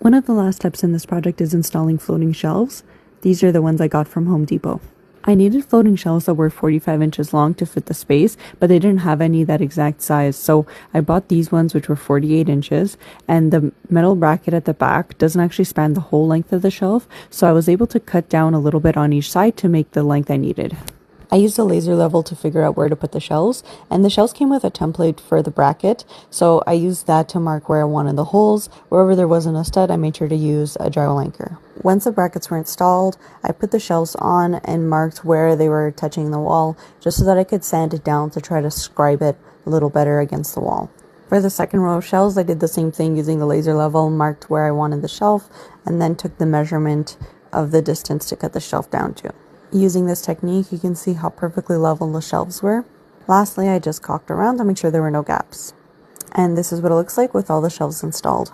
One of the last steps in this project is installing floating shelves. These are the ones I got from Home Depot. I needed floating shelves that were 45 inches long to fit the space, but they didn't have any that exact size, so I bought these ones which were 48 inches, and the metal bracket at the back doesn't actually span the whole length of the shelf, so I was able to cut down a little bit on each side to make the length I needed. I used a laser level to figure out where to put the shelves, and the shelves came with a template for the bracket, so I used that to mark where I wanted the holes. Wherever there wasn't a stud, I made sure to use a drywall anchor. Once the brackets were installed, I put the shelves on and marked where they were touching the wall, just so that I could sand it down to try to scribe it a little better against the wall. For the second row of shelves, I did the same thing using the laser level, marked where I wanted the shelf, and then took the measurement of the distance to cut the shelf down to. Using this technique, you can see how perfectly level the shelves were. Lastly, I just caulked around to make sure there were no gaps. And this is what it looks like with all the shelves installed.